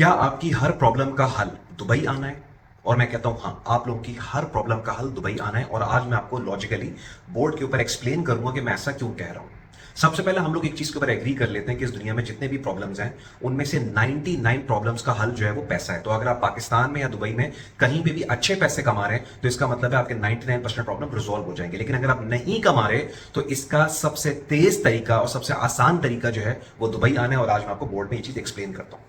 क्या आपकी हर प्रॉब्लम का हल दुबई आना है? और मैं कहता हूं हाँ, आप लोगों की हर प्रॉब्लम का हल दुबई आना है। और आज मैं आपको लॉजिकली बोर्ड के ऊपर एक्सप्लेन करूंगा कि मैं ऐसा क्यों कह रहा हूं। सबसे पहले हम लोग एक चीज के ऊपर एग्री कर लेते हैं कि इस दुनिया में जितने भी प्रॉब्लम्स हैं उनमें से 99 प्रॉब्लम्स का हल जो है वो पैसा है। तो अगर आप पाकिस्तान में या दुबई में कहीं पे भी अच्छे पैसे कमा रहे हैं तो इसका मतलब है आपके 99% प्रॉब्लम रिजॉल्व हो जाएंगे। लेकिन अगर आप नहीं कमा रहे तो इसका सबसे तेज तरीका और सबसे आसान तरीका जो है वो दुबई आना है। और आज मैं आपको बोर्ड में ये चीज एक्सप्लेन करता हूं।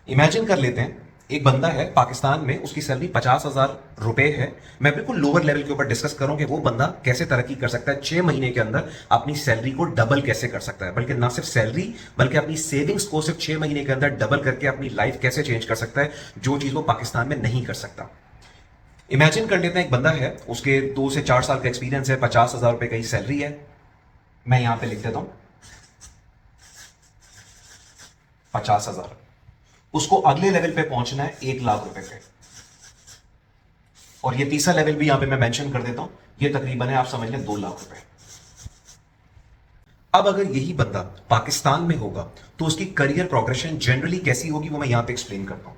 इमेजिन कर लेते हैं एक बंदा है पाकिस्तान में, उसकी सैलरी 50,000 रुपए है। मैं बिल्कुल लोअर लेवल के ऊपर डिस्कस करूं कि वो बंदा कैसे तरक्की कर सकता है, 6 महीने के अंदर अपनी सैलरी को डबल कैसे कर सकता है, बल्कि ना सिर्फ सैलरी बल्कि अपनी सेविंग्स को सिर्फ 6 महीने के अंदर डबल करके अपनी लाइफ कैसे चेंज कर सकता है, जो चीज वो पाकिस्तान में नहीं कर सकता। इमेजिन कर लेते हैं एक बंदा है, उसके 2 से 4 साल का एक्सपीरियंस है, 50,000 रुपए की सैलरी है। मैं यहां पे लिख देता हूं 50,000। उसको अगले लेवल पे पहुंचना है 1 लाख रुपए पे। और ये तीसरा लेवल भी यहां पे मैं मेंशन कर देता हूं, ये तकरीबन है, आप समझ लें 2 लाख रुपए। अब अगर यही बंदा पाकिस्तान में होगा तो उसकी करियर प्रोग्रेशन जनरली कैसी होगी वो मैं यहां पे एक्सप्लेन करता हूं।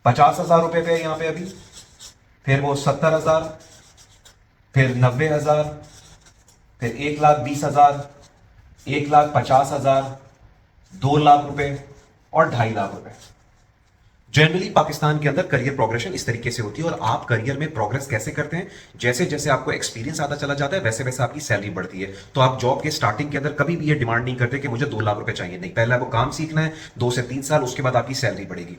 50,000 रुपए पे यहां पे अभी, फिर वो 70,000, फिर 90,000, फिर 1,20,000, 1,50,000, 2 लाख रुपए और 2.5 लाख रुपए। जनरली पाकिस्तान के अंदर करियर प्रोग्रेशन इस तरीके से होती है। और आप करियर में प्रोग्रेस कैसे करते हैं? जैसे जैसे आपको एक्सपीरियंस आता चला जाता है वैसे वैसे आपकी सैलरी बढ़ती है। तो आप जॉब के स्टार्टिंग के अंदर कभी भी ये डिमांड नहीं करते कि मुझे 2 लाख रुपए चाहिए, नहीं, पहले आपको काम सीखना है, 2 से 3 साल, उसके बाद आपकी सैलरी बढ़ेगी।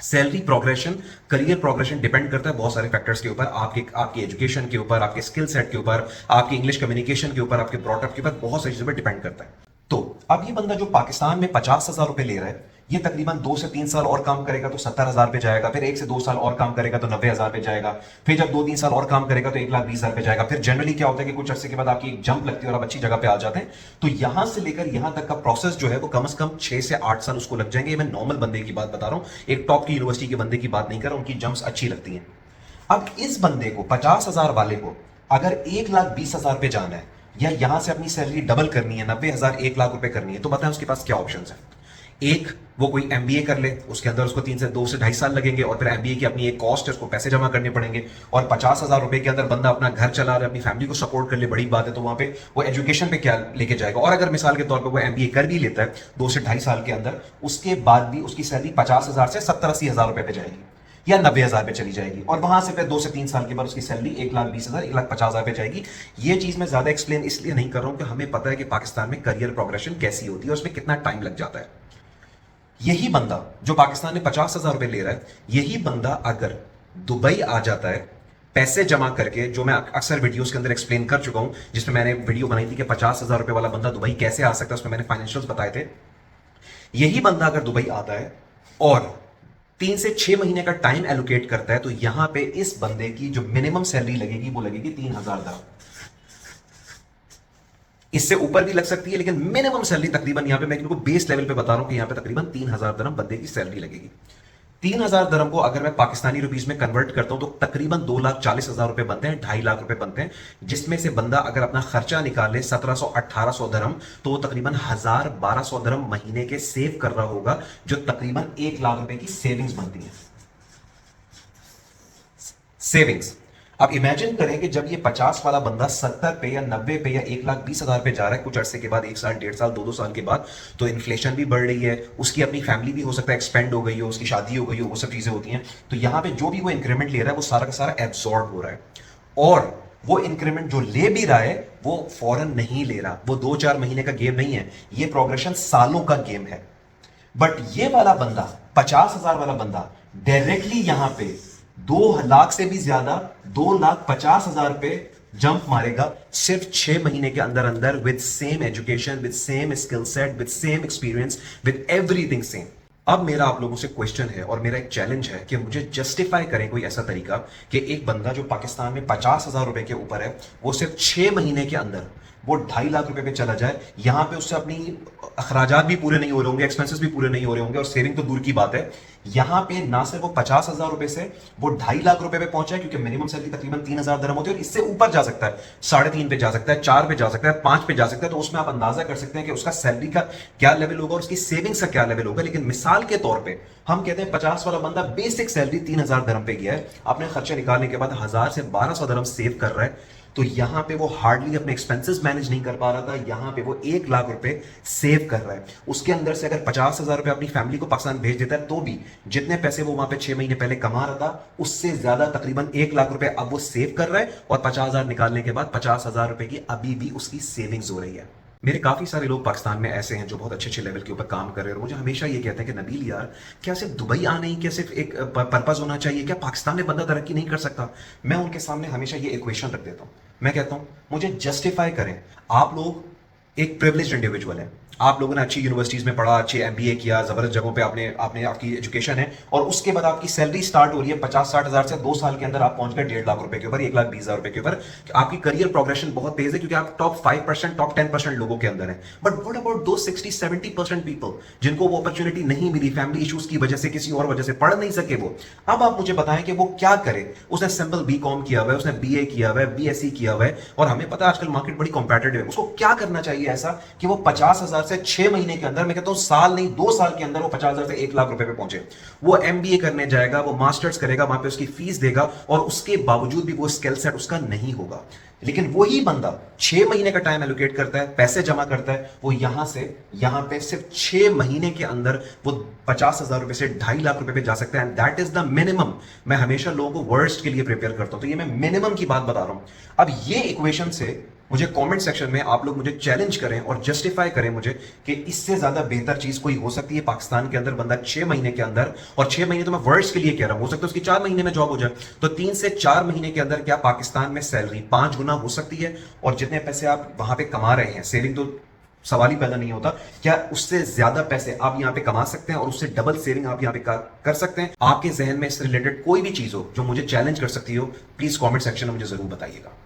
Salary progression, career progression depend करता है बहुत सारे फैक्टर्स के ऊपर, आपके आपकी एजुकेशन के ऊपर, आपके स्किल सेट के ऊपर, आपकी इंग्लिश कम्युनिकेशन के ऊपर, आपके ब्रॉडअप के ऊपर, बहुत सारी चीजों पर डिपेंड करता है। तो अब ये बंदा जो पाकिस्तान में 50,000 रुपए ले रहा है, ये तकरीबन 2 से 3 साल और काम करेगा तो 70,000 पे जाएगा, फिर 1 से 2 साल और काम करेगा तो 90,000 पे जाएगा, फिर जब 2-3 साल और काम करेगा तो 1,20,000 पे जाएगा। फिर जनरली क्या होता है कि कुछ अर्से के बाद आपकी एक जंप लगती है और आप अच्छी जगह पे आ जाते हैं। तो यहां से लेकर यहां तक का प्रोसेस जो है वो कम से कम 6 से 8 साल उसको लग जाएंगे। मैं नॉर्मल बंदे की बात बता रहा हूं, एक टॉप की यूनिवर्सिटी के बंदे की बात नहीं कर रहा हूं, उनकी जंप्स अच्छी लगती हैं। अब इस बंदे को 50,000 वाले को अगर 1,20,000 पे जाना है या यहां से अपनी सैलरी डबल करनी है, 90,000 1 लाख रुपए करनी है, तो बताएं उसके पास क्या ऑप्शन है। एक, वो कोई एमबीए कर ले, उसके अंदर उसको 2 से 2.5 साल लगेंगे और फिर एमबीए की अपनी एक कॉस्ट है, उसको पैसे जमा करने पड़ेंगे। और 50,000 रुपए के अंदर बंदा अपना घर चला रहा है, अपनी फैमिली को सपोर्ट कर ले, बड़ी बात है। तो वहां पे वो एजुकेशन पे क्या लेके जाएगा? और अगर मिसाल के तौर पर वो एमबीए कर भी लेता है 2 से 2.5 साल के अंदर, उसके बाद भी उसकी सैलरी 50,000 से 70-80 हज़ार रुपए पे जाएगी या 90,000 पे चली जाएगी। और वहां से फिर 2 से 3 साल के बाद उसकी सैलरी 1,20,000, 1,50,000 पे जाएगी। ये चीज मैं ज्यादा एक्सप्लेन इसलिए नहीं कर रहा हूं कि हमें पता है कि पाकिस्तान में करियर प्रोग्रेशन कैसी होती है और उसमें कितना टाइम लग जाता है। यही बंदा जो पाकिस्तान में 50,000 रुपए ले रहा है, यही बंदा अगर दुबई आ जाता है पैसे जमा करके, जो मैं अक्सर वीडियोस के अंदर एक्सप्लेन कर चुका हूं, जिसमें मैंने वीडियो बनाई थी कि 50,000 रुपए वाला बंदा दुबई कैसे आ सकता है, उसमें मैंने फाइनेंशियल्स बताए थे। यही बंदा अगर दुबई आता है और 3 से 6 महीने का टाइम एलोकेट करता है, तो यहां पे इस बंदे की जो मिनिमम सैलरी लगेगी वो लगेगी 3,000 दरम। इससे ऊपर भी लग सकती है, लेकिन मिनिमम सैलरी तकरीबन यहां पे मैं बिल्कुल बेस लेवल पे बता रहा हूं कि यहां पे तकरीबन 3,000 दरम बंदे की सैलरी लगेगी। 3,000 दरम को अगर मैं पाकिस्तानी रुपीज में कन्वर्ट करता हूं तो तकरीबन 2,40,000 रुपए बनते हैं, 2.5 लाख रुपए बनते हैं। जिसमें से बंदा अगर अपना खर्चा निकाले 1,700-1,800 दरम, तो वो तकरीबन 1,000-1,200 दरम महीने के सेव कर रहा होगा, जो तकरीबन 1 लाख रुपए की सेविंग्स बनती है। सेविंग्स। अब इमेजिन करें कि जब ये 50 वाला बंदा 70 पे या 90 पे या 1,20,000 पे जा रहा है कुछ अरसे के बाद, 1 साल, 1.5 साल, 2-2 साल के बाद, तो इन्फ्लेशन भी बढ़ रही है, उसकी अपनी फैमिली भी हो सकता है एक्सपेंड हो गई हो, उसकी शादी हो गई हो, वो सब चीजें होती हैं। तो यहां पे जो भी वो इंक्रीमेंट ले रहा है वो सारा का सारा एब्सॉर्ब हो रहा है। और वो इंक्रीमेंट जो ले भी रहा है वो फौरन नहीं ले रहा, वो 2-4 महीने का गेम नहीं है, ये प्रोग्रेशन सालों का गेम है। बट ये वाला बंदा, 50,000 वाला बंदा, डायरेक्टली यहां पे 2 लाख से भी ज्यादा, 2,50,000 पे जंप मारेगा सिर्फ 6 महीने के अंदर अंदर, with same education, with same skill set, with same experience, with everything same. अब मेरा आप लोगों से क्वेश्चन है और मेरा एक चैलेंज है कि मुझे जस्टिफाई करें कोई ऐसा तरीका कि एक बंदा जो पाकिस्तान में 50,000 रुपए के ऊपर है, वो सिर्फ 6 महीने के अंदर वो 2.5 लाख रुपए पे चला जाए, यहां पे उससे अपनी अखराजात भी पूरे नहीं हो रहे होंगे, एक्सपेंसेस भी पूरे नहीं हो रहे होंगे, और सेविंग तो दूर की बात है। यहां पे ना सिर्फ वो 50,000 रुपए से वो 2.5 लाख रुपए पे पहुंचा है, क्योंकि मिनिमम सैलरी तकरीबन 3,000 दरम होती है, और इससे ऊपर जा सकता है, 3.5 पे जा सकता है, 4 पे जा सकता है, 5 पे जा सकता है। तो उसमें आप अंदाजा कर सकते हैं कि उसका सैलरी का क्या लेवल होगा और उसकी सेविंग्स का क्या लेवल होगा। लेकिन मिसाल के तौर पर हम कहते हैं 50 वाला बंदा बेसिक सैलरी 3,000 दरम पे गया है, अपने खर्चे निकालने के बाद 1,000 से 1,200 दरम सेव कर रहा है, तो यहां पे वो हार्डली अपने एक्सपेंसेस मैनेज नहीं कर पा रहा था, यहां पे वो 1 लाख रुपए सेव कर रहा है। उसके अंदर से अगर 50,000 रुपए अपनी फैमिली को पाकिस्तान भेज देता है, तो भी जितने पैसे वो वहां पे 6 महीने पहले कमा रहा था, उससे ज्यादा तकरीबन 1 लाख रुपए अब वो सेव कर रहा है, और 50,000 निकालने के बाद 50,000 रुपए की अभी भी उसकी सेविंग्स हो रही है। मेरे काफी सारे लोग पाकिस्तान में ऐसे हैं जो बहुत अच्छे अच्छे लेवल के ऊपर काम कर रहे हैं, और मुझे हमेशा ये कहते हैं कि नबील यार, क्या सिर्फ दुबई आना ही, क्या सिर्फ एक पर्पज होना चाहिए, क्या पाकिस्तान में बंदा तरक्की नहीं कर सकता? मैं उनके सामने हमेशा ये इक्वेशन रख देता हूं। मैं कहता हूं मुझे जस्टिफाई करें, आप लोग एक प्रिविलेज्ड इंडिविजुअल है, आप लोगों ने अच्छी यूनिवर्सिटीज में पढ़ा, अच्छे एमबीए किया, जबरदस्त जगहों पे आपने आपने आपकी एजुकेशन है, और उसके बाद आपकी सैलरी स्टार्ट हो रही है 50-60 हजार से, 2 साल के अंदर आप पहुंच गए 1.5 लाख रुपए के ऊपर, 1,20,000 रुपए के ऊपर। आपकी करियर प्रोग्रेशन बहुत तेज है, क्योंकि आप टॉप 5%, टॉप 10% लोगों के अंदर है। बट व्हाट अबाउट दो 60-70% पीपल जिनको वो अपॉर्चुनिटी नहीं मिली, फैमिली इश्यूज की वजह से, किसी और वजह से पढ़ नहीं सके वो? अब आप मुझे बताएं कि वो क्या करे। उसने सिंपल बीकॉम किया हुआ है, उसने बीए किया हुआ है, बीएससी किया हुआ है, और हमें पता है आजकल मार्केट बड़ी कॉम्पिटिटिव है, उसको क्या करना चाहिए ऐसा कि वो 50,000 से 6 महीने के अंदर, मैं कहता हूं साल नहीं 2 साल के अंदर, वो 50,000 से 1 लाख रुपए पे पहुंचे? वो एमबीए करने जाएगा, वो मास्टर्स करेगा, वहां पे उसकी फीस देगा, और उसके बावजूद भी वो स्किल सेट उसका नहीं होगा। लेकिन वही बंदा 6 महीने का टाइम एलोकेट करता है, पैसे जमा करता है, वो यहां से यहां पे सिर्फ 6 महीने के अंदर वो 50,000 रुपए से 2.5 लाख रुपए पे जा सकता है, and that is the minimum. मैं हमेशा लोगों को वर्स्ट के लिए प्रिपेयर करता हूं, तो ये मैं मिनिमम की बात बता रहा हूं। अब ये इक्वेशन से मुझे कमेंट सेक्शन में आप लोग मुझे चैलेंज करें और जस्टिफाई करें मुझे कि इससे ज्यादा बेहतर चीज कोई हो सकती है पाकिस्तान के अंदर? बंदा 6 महीने के अंदर, और 6 महीने तो मैं वर्ड्स के लिए कह रहा हूं, हो सकता है उसकी 4 महीने में जॉब हो जाए, तो 3 से 4 महीने के अंदर क्या पाकिस्तान में सैलरी 5 गुना हो सकती है? और जितने पैसे आप वहां पे कमा रहे हैं, सेविंग तो सवाल ही पैदा नहीं होता, क्या उससे ज्यादा पैसे आप यहां पे कमा सकते हैं, और उससे डबल सेविंग आप यहां पे कर सकते हैं? आपके जहन में इससे रिलेटेड कोई भी चीज हो जो मुझे चैलेंज कर सकती हो, प्लीज कमेंट सेक्शन में मुझे जरूर बताइएगा।